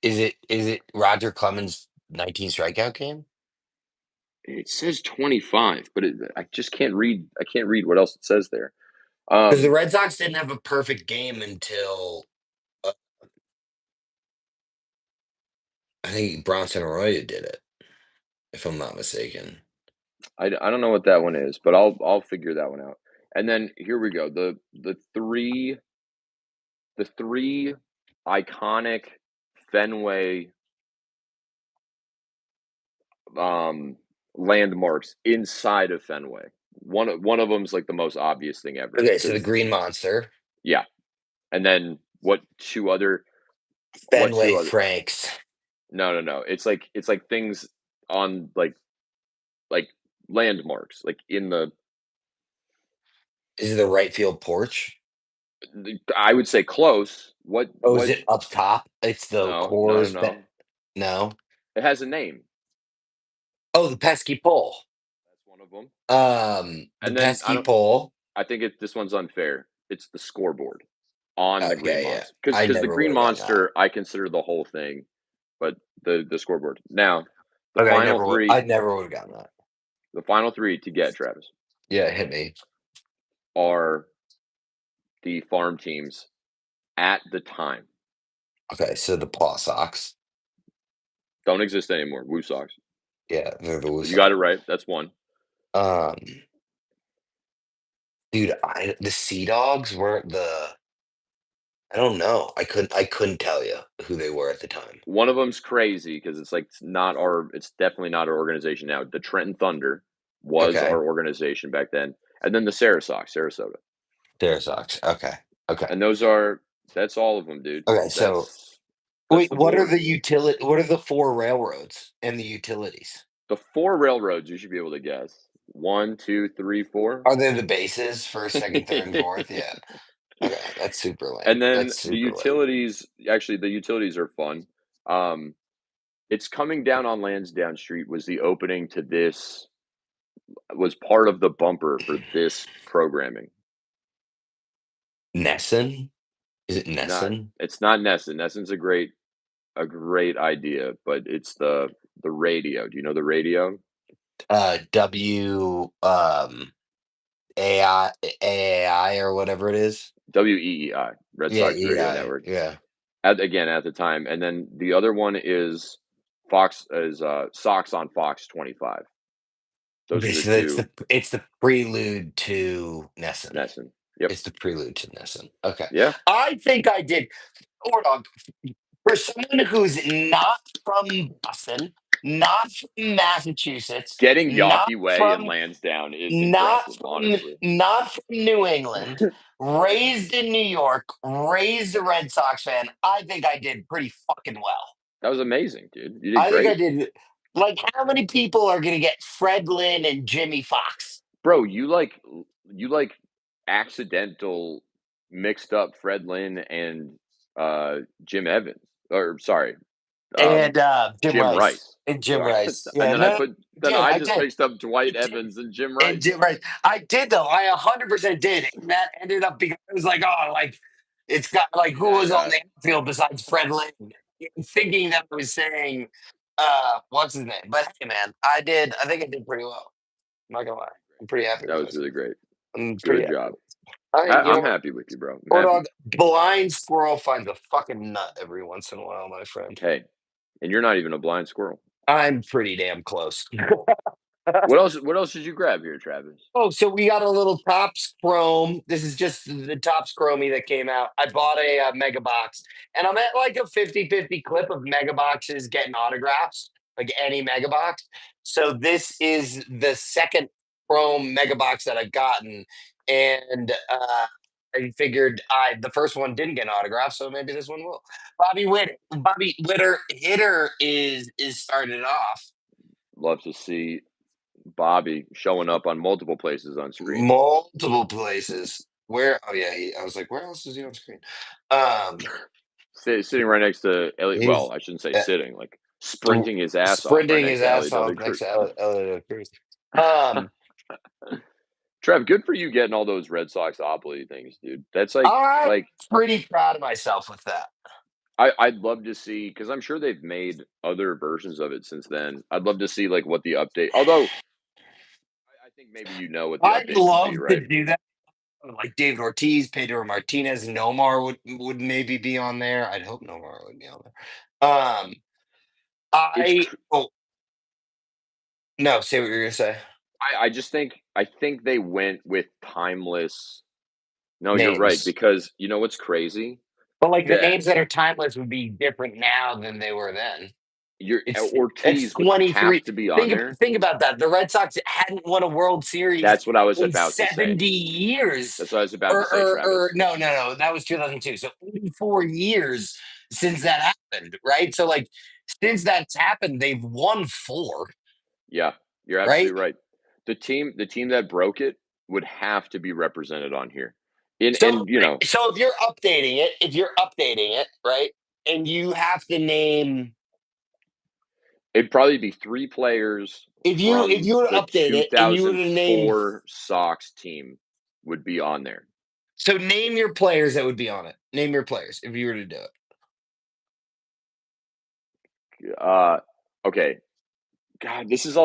Roger Clemens' 19 strikeout game? It says 25, but I just can't read. I can't read what else it says there. Because the Um, Red Sox didn't have a perfect game until uh, I think Bronson Arroyo did it, if I'm not mistaken. I don't know what that one is, but I'll figure that one out. And then here we go. The three iconic Fenway um, landmarks inside of Fenway. One of them's like the most obvious thing ever Okay, so the because Green Monster, yeah. And then what two Fenway other Franks. no. It's like things on like landmarks, like in Is it the right field porch? I would say close. Oh, is What it up top? It's the Coors. no. No. It has a name. Oh, the pesky pole. That's one of them. The And then pesky pole. I think this one's unfair. It's the scoreboard on the Green Okay, yeah. Monster because I the never would Green have gotten that. Monster I consider the whole thing, but the scoreboard. Now, the Okay, final I 3 never would have gotten that. the final 3 to get Travis Yeah, hit me. are the farm teams at the time. Okay, so the Paw Sox. Don't exist anymore. Woo Sox. Yeah, they're the Woo You got it Sox. right. That's one. Um, dude, the Sea Dogs weren't the. I don't know. I couldn't tell you who they were at the time. One of them's crazy because it's like it's definitely not our organization now. The Trenton Thunder. was Okay. our organization back then, and then the Sarasota, Dare Sox. Okay. Okay. and that's all of them, dude. Okay. So That's wait, the what are board. the what are the four railroads and the utilities? The 4 railroads you should be able to guess. 1, 2, 3, 4. Are they the bases first, second, third, and fourth? Yeah. Okay. That's super lame. And then That's the super lame. utilities actually, the utilities are fun. Um, it's coming down on Lansdowne Street was the opening to this was part of the bumper for this programming. Nesson? Is it Not Nesson? it's not Nesson. Nesson's a great idea, but it's the radio. Do you know the radio? W AI AAI or whatever it is. WEEI, Red Yeah, Sox Radio EI. Network. Yeah. At the time, and then the other one is Sox on Fox 25. Those Okay, are the so it's 2. the prelude to Nesson. Nesson. Yep. It's the prelude to Nesson. Okay. Yeah. I think I did. Hold on. For someone who's not from Boston, not from Massachusetts, Getting not Yawkey Way and from Lansdowne is impressive, honestly. not from New England, raised in New York, raised a Red Sox fan, I think I did pretty fucking well. That was amazing, dude. You did I think I great. did. Like, how many people are going to get Fred Lynn and Jimmy Fox? Bro, you accidental mixed up Fred Lynn and, Jim Evans or sorry, And Jim Jim Rice. Rice. And Jim Sorry. Rice. And Yeah, no, then did. I I just did. mixed up Dwight I did. Evans and Jim And Rice. Jim Rice. I did though. I 100% did. And that ended up because it was like, oh, like it's got like who Yeah, was on yeah. the outfield besides Fred Lynn? Thinking that I was saying what's his name. But hey man, I think I did pretty well. I'm not gonna lie. I'm pretty happy That with was myself. really great. I'm pretty Good happy. job. You know I'm what? happy with you, bro. I'm Hold happy. on. Blind squirrel finds a fucking nut every once in a while, my friend. Hey, and you're not even a blind squirrel. I'm pretty damn close. What else did you grab here, Travis? Oh, so we got a little Topps Chrome. This is just the Topps Chromie that came out. I bought a mega box, and I'm at like a 50-50 clip of mega boxes getting autographs, like any mega box. So this is the second Chrome mega box that I've gotten, and I figured the first one didn't get an autograph, so maybe this one will. Bobby Witter hitter is started off. Love to see Bobby showing up on multiple places on screen. Multiple places. Where oh, yeah, I was like, "Where else is he on screen?" Um, Sitting right next to Elliot. Well, he's, I shouldn't say uh, sitting, like sprinting his ass off right sprinting next his to ass Elliot off W. next Cruz. to Elliot Cruz. Um, Trev, good for you getting all those Red Sox Opoly things, dude. That's I'm like pretty proud of myself with that. I'd love to see because I'm sure they've made other versions of it since then. I'd love to see like what the update. Although I think maybe you know what the I'd updates would be, love to right? do that. Like David Ortiz, Pedro Martinez, Nomar would maybe be on there. I'd hope Nomar would be on there. It's I oh no, say what you're gonna say. I just think they went with timeless. No, you're right Names. because you know what's crazy? But, like, the That names that are timeless would be different now than they were then. your It's Ortiz would 23. have to be on there. Think about that. The Red Sox hadn't won a World Series That's what I was in about to say. 70 years. That's what I was about to say, Or Travis. no, that was 2002. So 84 years since that happened, right? So, like, since that's happened, they've won 4, Yeah, you're right? absolutely right. The team that broke it would have to be represented on here. In So and you know, so if you're updating it, right, and you have to name it'd probably be 3 players if from you were to the update it and you were to name 2004 Sox team would be on there. so name your players that would be on it. Name your players if you were to do it. Uh, okay. God, this is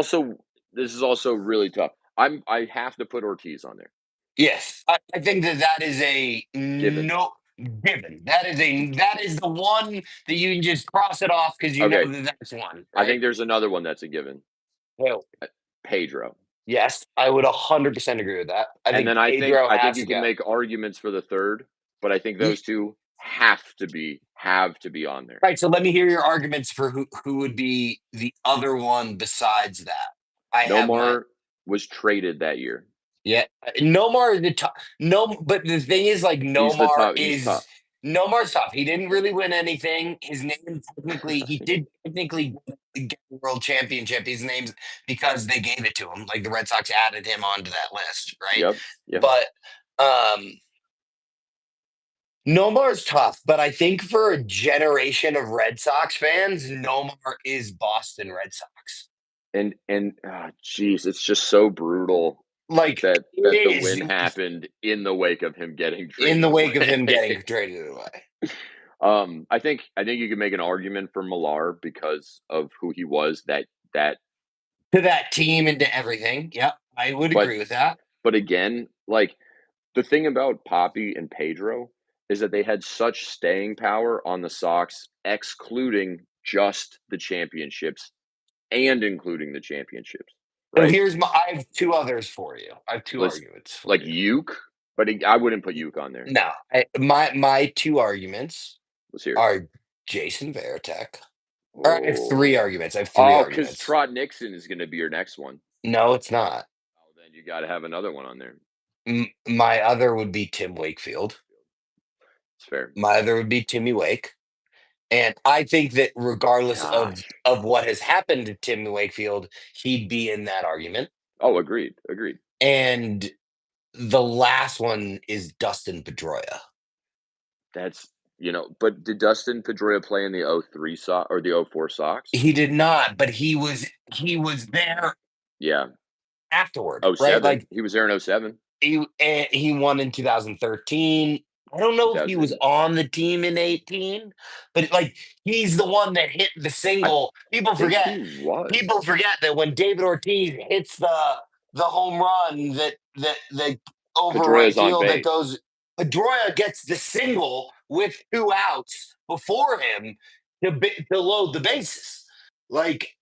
also really tough. I have to put Ortiz on there. Yes, I think that is a Given. no given. That is the one that you can just cross it off because you know Okay, that that's one, I right? think there's another one that's a given. Well, Uh, Pedro. yes, I would 100% agree with that. I And think then I think Pedro I think has you to can go. make arguments for the 3rd, but I think those 2 have to be on there. Right, so let me hear your arguments for who would be the other one besides that. I have my Nomar was traded that year. Yeah, Nomar is the top. No, but the thing is, like, He's the top. He's top. Nomar's tough. He didn't really win anything. His name technically, he did technically get the world championship. His name's because they gave it to him. Like the Red Sox added him onto that list, right? Yep. Yeah. But Nomar's tough. But I think for a generation of Red Sox fans, Nomar is Boston Red Sox. Geez, it's just so brutal Like it that the is win happened in the wake of him getting in the traded wake of him away. getting traded away. I think you can make an argument for Millar because of who he was. That, To that team and to everything. Yep, I would but agree with that. but again, like the thing about Poppy and Pedro is that they had such staying power on the Sox, excluding just the championships and including the championships, So right? I have 2 others for you. I have 2 Let's arguments for like you. Uke, but I wouldn't put Uke on there. No, my 2 arguments Let's hear it. are Jason Varitek. Or I have 3 Oh, arguments. I have 3 oh, because arguments. Trot Nixon is going to be your next one. No, it's not. Oh, then you got to have another one on there. My other would be Tim Wakefield. It's fair. My other would be Timmy Wake. And I think that regardless Gosh. of what has happened to Timmy Wakefield, he'd be in that argument. Oh, agreed. Agreed. And the last one is Dustin Pedroia. But did Dustin Pedroia play in the '03 Sox or the '04 Sox? He did not, but he was there Yeah. afterward, right? '07. Like He was there in '07, he won in 2013. I don't know if he was 2000. on the team in 18, but like he's the one that hit the I single. think he was. People forget that when David Ortiz hits the home run that over right Pedroia's on field that base. goes, Pedroia gets the single with 2 outs before him to load the bases. Like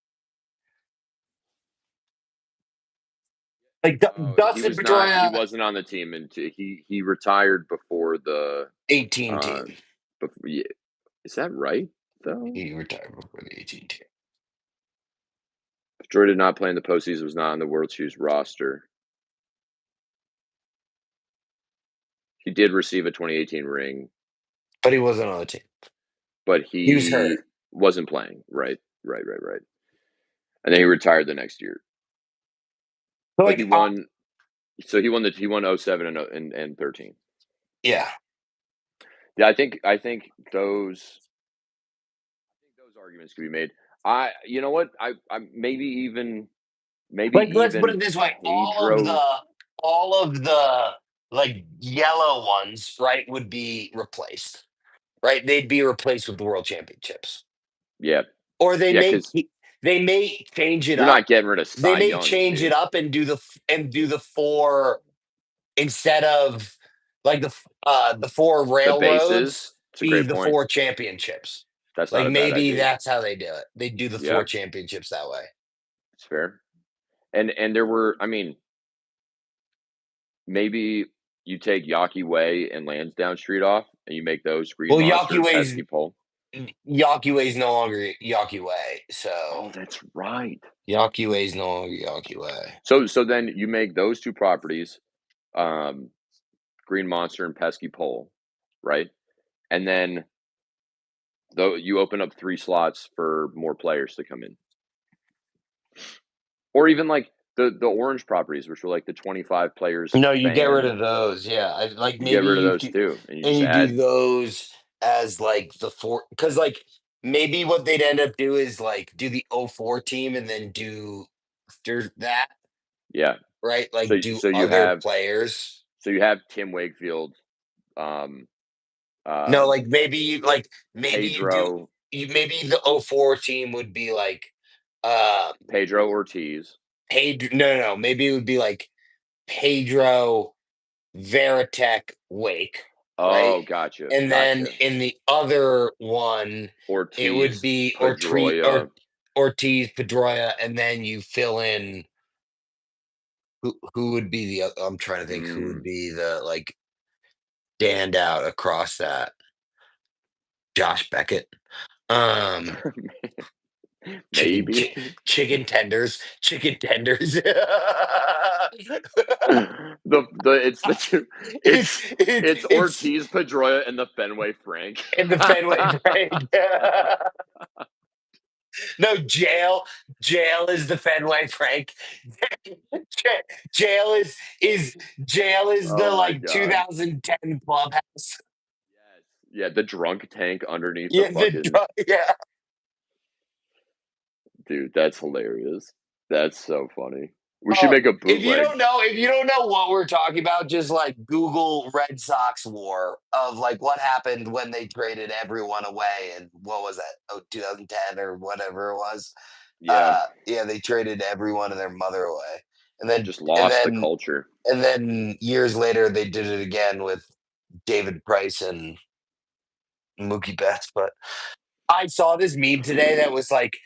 Oh, he Dustin was not. He Pedroia, wasn't on the team, and he retired before the. 18 Uh, team. before, yeah, is that right though? He retired before the 18 team. Pedroia did not play in the postseason. Was not on the World Series roster. He did receive a 2018 ring, But he wasn't on the team. but He was he hurt. wasn't playing. Right, right, right, right. And then he retired the next year. So But he like, won. So he won '07 and 13. yeah. Yeah, I think those arguments could be made. You know what? I maybe Like, let's put even it this way: Pedro. all of the like yellow ones, right, would be replaced. Right, they'd be replaced with the world championships, Yeah, or yeah, because they may change it you're up. not getting rid of They Cy may Youngs, change it dude. up and do the 4 instead of like the 4 The bases. railroads It's a be great the point. 4 championships. That's not Like a bad maybe idea. that's how they do it. They do the 4 Yeah, championships that way. it's fair. And there were, I mean, maybe you take Yawkey Way and Lansdowne Street off, and you make those Green Well, Monster and Pesky Pole. Yawkey Way is no longer Yawkey Way, so Oh, that's right. Yawkey Way is no longer Yawkey Way. So then you make those two properties, um, Green Monster and Pesky Pole, right? And then though you open up 3 slots for more players to come in. Or even like the orange properties, which were like the 25 players No, you get rid fan, of those. Yeah, like you get maybe rid of you those do, too, and you and just you do add. those as like the 4 because like maybe what they'd end up do is like do the '04 team and then do after that, Yeah. right? So Like do so you other have players. so you have Tim Wakefield, um, No, um, like maybe you do Pedro maybe the '04 team would be like um Pedro Ortiz. No, maybe it would be like Pedro, Veritek, Wake, right? Oh, gotcha, And then gotcha. in the other one, it would Ortiz, be Pedroia. Ortiz, Pedroia, and then you fill in who would be I'm trying to think who would Mm. be the like stand out across that. Josh Beckett. Um, Chicken Maybe. chicken tenders, chicken tenders. It's it's It's Ortiz Pedroia and the Fenway Frank. in the Fenway Parade. No, jail is the Fenway Frank. Ja- jail is jail is the Oh my like god. 2010 clubhouse. Yes. Yeah, the drunk tank underneath the Yeah, fucking yeah. dude, that's hilarious. That's so funny. We should make a bootleg. If you don't know what we're talking about, just like Google Red Sox war of like what happened when they traded everyone away and what was that? Oh, 2010 or whatever it was. Yeah, Yeah, they traded everyone and their mother away. And then just and lost the then culture. and then years later they did it again with David Price and Mookie Betts. But I saw this meme today that was like,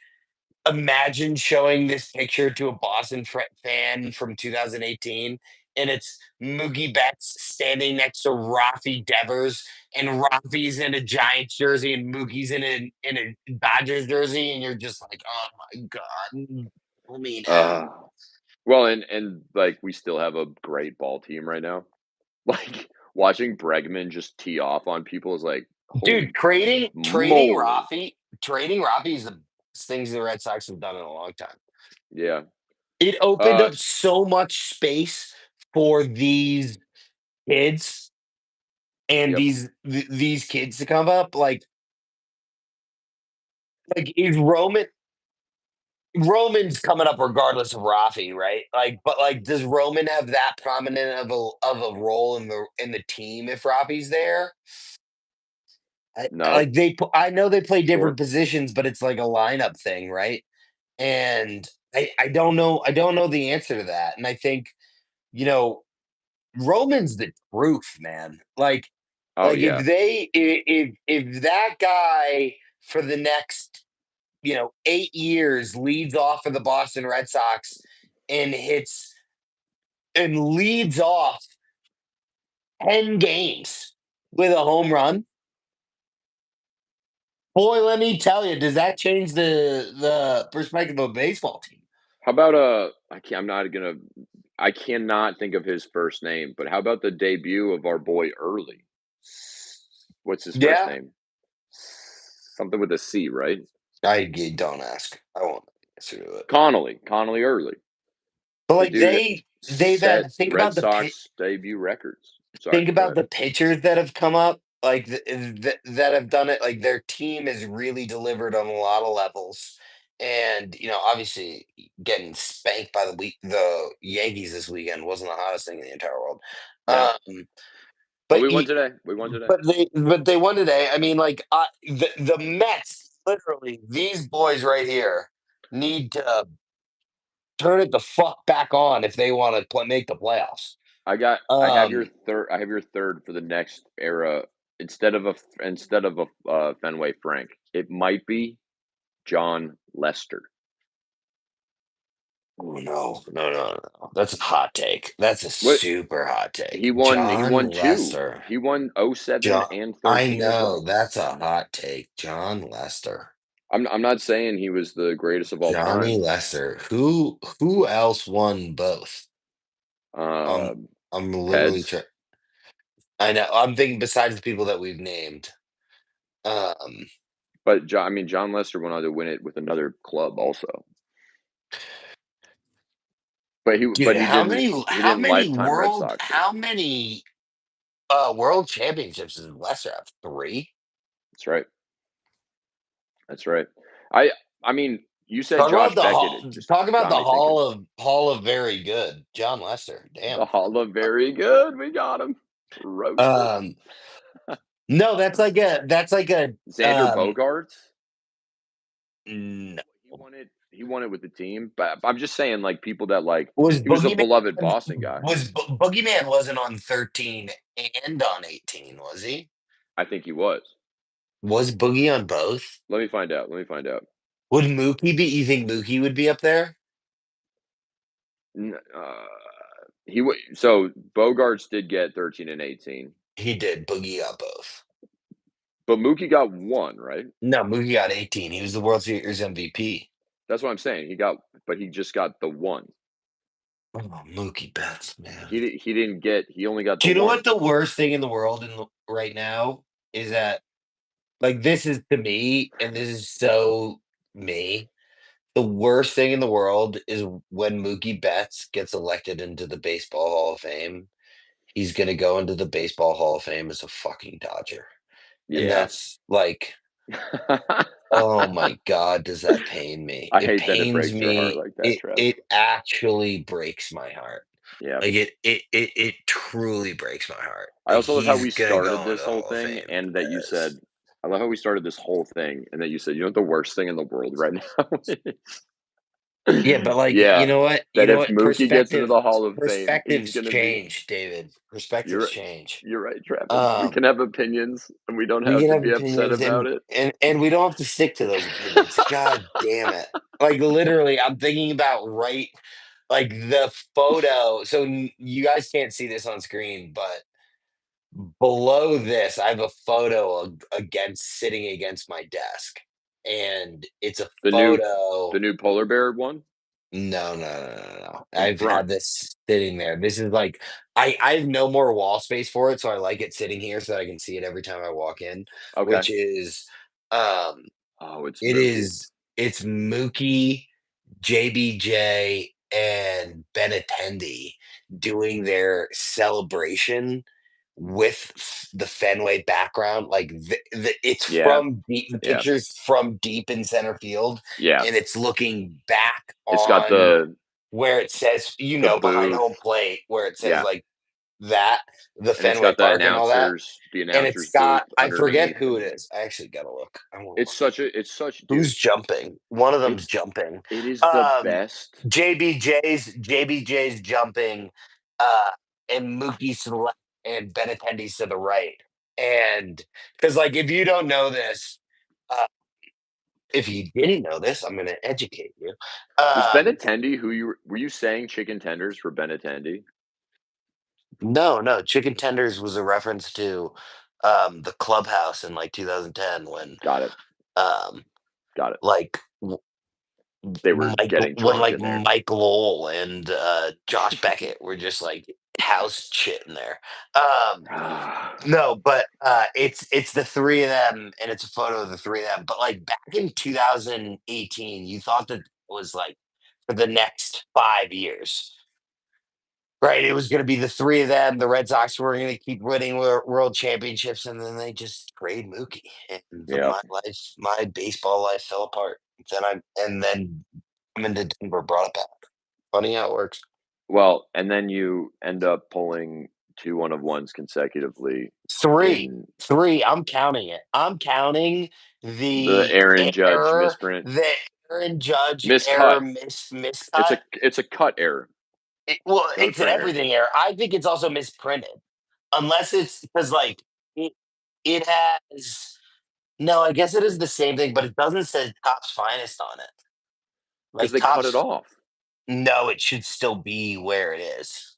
imagine showing this picture to a Boston fan from 2018, and it's Mookie Betts standing next to Rafi Devers, and Rafi's in a Giants jersey, and Mookie's in a Dodgers jersey, and you're just like, oh my god, I mean, Uh well, and like we still have a great ball team right now. Like watching Bregman just tee off on people is like, dude, holy moly. trading Rafi is the best things the Red Sox have done in a long time. Yeah. It opened Uh up so much space for these kids and yep. these kids to come up. Like is Roman's coming up regardless of Rafi, right? Like, but like, does Roman have that prominent of a role in the team if Rafi's there? No. I know they play different Sure. positions, but it's like a lineup thing, right? And I don't know the answer to that. And I think, you know, Roman's the truth, man. Oh Like yeah. if that guy for the next, 8 years leads off for the Boston Red Sox and hits and leads off 10 games with a home run, boy, let me tell you, does that change the perspective of a baseball team? How about I'm not gonna I cannot think of his first name, but how about the debut of our boy Early? What's his first Yeah. name? Something with a C, right? Don't ask. I won't answer to it. Connolly Early. But The like dude they've set had think Red about Sox debut records. Sorry, think go about ahead. the pitchers that have come up, like that have done it. Like their team has really delivered on a lot of levels, and obviously getting spanked by the Yankees this weekend wasn't the hottest thing in the entire world. No. Um, But but We won today. but they won today. I mean, like the Mets, literally, these boys right here need to turn it the fuck back on if they want to make the playoffs. Um, I have your third for the next era instead of a Fenway Frank. It might be John Lester. Oh no. That's a hot take. That's a What super hot take. he John won 2. Lester. He won '07 John and I 13 as know, well. that's a hot take. John Lester. I'm not saying he was the greatest of all Johnny time. Lester. Who else won both? Um Um, I'm literally Peds, trying. I know. I'm thinking besides the people that we've named. Um but I mean John Lester went on to win it with another club also. dude, he how didn't many lifetime Red Soxer. world championships does Lester have? 3? That's right. That's right. I I mean, you said Talk about Josh the Beckett, hall. it just Talk about got the me thinking. hall of very good. John Lester. The Damn. Hall of Very Good, we got him. Roasted. Um, no, that's like a Xander Bogaerts, no. he won it with the team, but I'm just saying, like, people that, like Was he was a Boogeyman beloved on, Boston guy. Boogeyman wasn't on 13 and on 18, was he? I think he was. Was Boogie on both? Let me find out. Would Mookie be you think Mookie would be up there? N so Bogarts did get 13 and 18, He did. Boogie got both. but Mookie got 1, right? No, Mookie got 18. He was the World Series MVP. That's what I'm saying. He just got the one. Oh, Mookie Betts, man. He didn't get. He only got Do the you know one. what the worst thing in the world right now is that like this is to me, and this is so me. The worst thing in the world is when Mookie Betts gets elected into the Baseball Hall of Fame. He's gonna go into the Baseball Hall of Fame as a fucking Dodger. And Yeah. that's like, oh my god, does that pain me? I It hate that it pains breaks your heart me. like that, It Trev. actually breaks my heart. Yeah. Like it truly breaks my heart I that also love how he's we gonna started go into this the whole Hall of thing Fame and that you as said, I love how we started this whole thing and that you said, you know what the worst thing in the world right now yeah, but is? like, Yeah. you That know if what? Mookie gets into the Hall of Fame, he's Perspectives going to be. change, David. Perspectives You're change. you're right, Travis. We can Um, have opinions and we don't we have can to have be upset opinions about it. and we don't have to stick to those opinions. God damn it. Like literally, I'm thinking about like the photo. So you guys can't see this on screen, but below this, I have a photo against sitting against my desk. And it's a The new photo. the new polar bear one No, no, no, no, no. in I've front. had this sitting there. This is like I have no more wall space for it, so I like it sitting here so that I can see it every time I walk in, Okay. which is um Oh, it's it Mookie. is it's Mookie, JBJ, and Benintendi doing their celebration with the Fenway background. Like it's Yeah. from deep, the Yeah. picture's from deep in center field, Yeah. and it's looking back It's got on where it says, the behind booth. home plate, where it says Yeah. like that, the And it's Fenway got Park and all that. the And it's announcers got, booth I forget underneath, who it and is. I actually gotta look. I want to it's look. such Who's dude. jumping? One of them's It's jumping. it is the Um, best. JBJ's jumping, uh, and Mookie's to the left and Benattendi's to the right. And because like if you don't know this, uh, if you didn't know this, I'm gonna educate you. Was Um, Benintendi who you were you saying chicken tenders for Benintendi? no, no, chicken tenders was a reference to the clubhouse in like 2010 when Got it. um Got it. like They were getting When drunk like in there. Mike Lowell and Josh Beckett were just like house shit in there. Um, no, but it's the three of them, and it's a photo of the three of them. But like back in 2018, you thought that was like for the next 5 years. Right, it was going to be the three of them. The Red Sox were going to keep winning world championships, and then they just trade Mookie, and Yeah. my baseball life fell apart. And then I'm into Denver, brought it back. Funny how it works. Well, and then you end up pulling 2 one-of-ones consecutively Three, in three. I'm counting it. I'm counting the the Aaron Judge error, misprint. the Aaron Judge Miscut. error miscut. It's a cut error. Well, It's not a it's an print error. everything error. I think it's also misprinted, unless it's because like it, it has. No, I guess it is the same thing, but it doesn't say Topps Finest on it. Because Like they cut it Topps, off, no, it should still be where it is.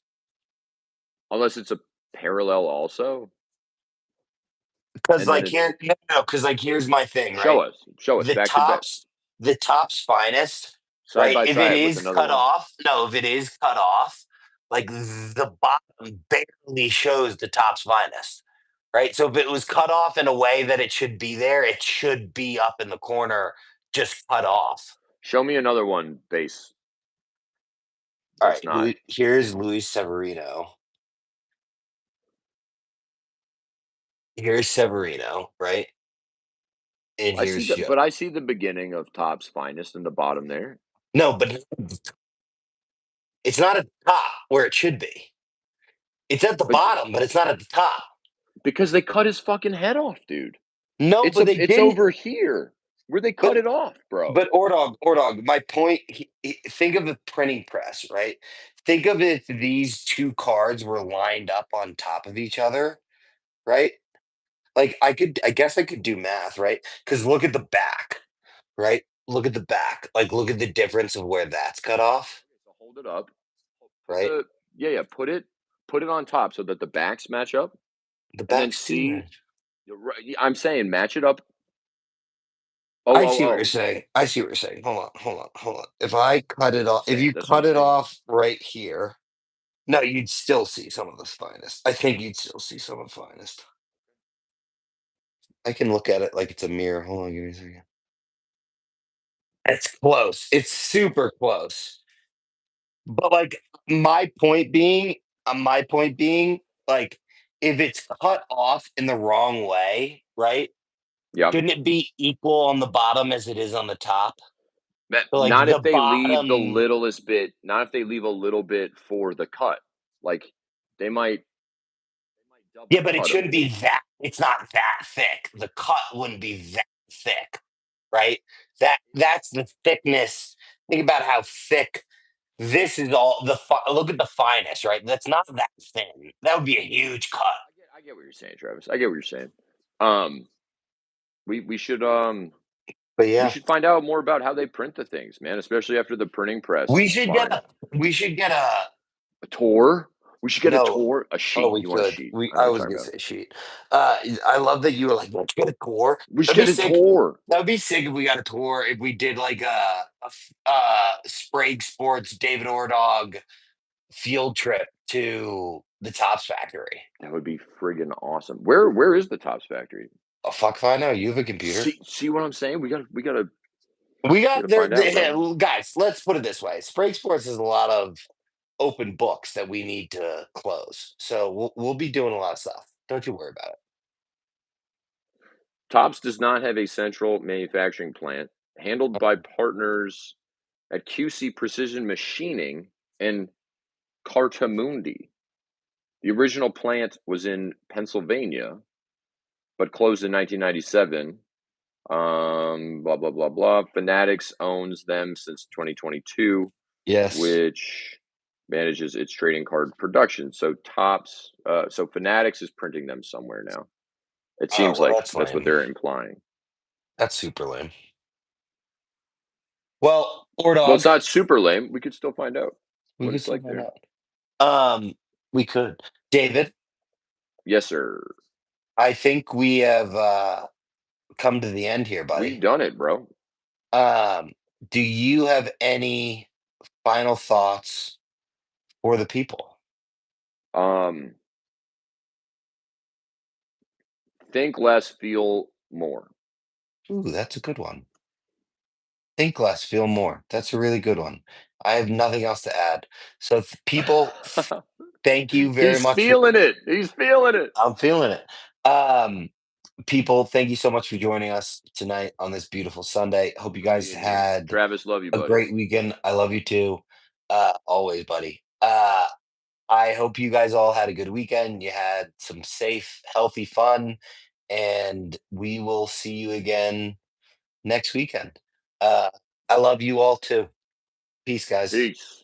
unless it's a parallel also, Because and then like it's here, no, because like here's my thing, right? show us The back to back, Topps, the Topps Finest, side right? by If it side with is another cut one. off, no, if it is cut off, like the bottom barely shows the Topps Finest, right? So if it was cut off in a way that it should be there, it should be up in the corner, just cut off. Show me another one base All that's right, not. Here's Luis Severino. Here's Severino, right? And I see here's that, Joe. but I see the beginning of Top's finest in the bottom there No, but it's not at the top where it should be. It's at the but bottom, but it's not at the top. because they cut his fucking head off, dude. No, but they It's didn't. over here where they cut But it off, bro. but Ordog. My point. Think of the printing press, right? Think of if these two cards were lined up on top of each other, right? Like I guess I could do math, right? Because look at the back, right? Look at the back. Like look at the difference of where that's cut off, Okay, so hold it up. Put right? the yeah, put it on top so that the backs match up, The and then backs do see. I'm saying match it up Oh, I oh, see what you're oh. saying. I see what you're saying. Hold on, hold on, hold on. If I cut it off, if you That's what I'm cut it saying. off right here, no, you'd still see some of the finest. I think you'd still see some of the finest. I can look at it like it's a mirror. Hold on, give me a second. It's close. It's super close. But like my point being, like if it's cut off in the wrong way, right? Yeah. Shouldn't it be equal on the bottom as it is on the top? So like Not the if they leave the bottom, littlest bit, not if they leave a little bit for the cut. Like, they might double yeah, but it cut a shouldn't be bit. that. It's not that thick. The cut wouldn't be that thick, right? That's the thickness. Think about how thick this is. Look at the finest, right? That's not that thin. That would be a huge cut. I get what you're saying, Travis. I get what you're saying. Um, we should But we yeah, should find out more about how they print the things, man, especially after the printing press we should get line. a we should get a A tour? We should get a no. tour, a Oh, sheet. we You want a could. sheet? We I know what I you're was talking gonna about. say sheet. I love that you were like, let's get a tour. We should That'd be get a sick. tour. That would be sick if we got a tour. If we did like Sprague Sports David Ordog field trip to the Tops Factory. That would be friggin' awesome. Where is the Tops factory? Oh fuck if I know. You have a computer. See what I'm saying? We We got gotta there, find out, bro. guys. Let's put it this way: Sprague Sports is a lot of open books that we need to close. So we'll be doing a lot of stuff. Don't you worry about it. Tops does not have a central manufacturing plant, handled by partners at QC Precision Machining and Cartamundi. The original plant was in Pennsylvania, but closed in 1997. Blah blah blah blah. Fanatics owns them since 2022, Yes. which manages its trading card production. So Fanatics is printing them somewhere now. It Oh seems well, like that's that's what lame. they're implying. That's super lame. Well, Well, it's Ordog, not super lame. We could still find out we what could it's still like find there. out. We could. David, Yes, sir. I think we have come to the end here, We've buddy. done it, bro. Um, do you have any final thoughts for the people? Um, think less, feel more. Ooh, that's a good one. Think less, feel more. That's a really good one. I have nothing else to add. So, people, thank you very He's much for. feeling it. He's feeling it. I'm feeling it. People, thank you so much for joining us tonight on this beautiful Sunday. Hope you Love guys being here. had Travis, love you, a buddy. great weekend. I love you too. Always, buddy. I hope you guys all had a good weekend. You had some safe, healthy fun, and we will see you again next weekend. Uh, I love you all too. Peace, guys. Peace.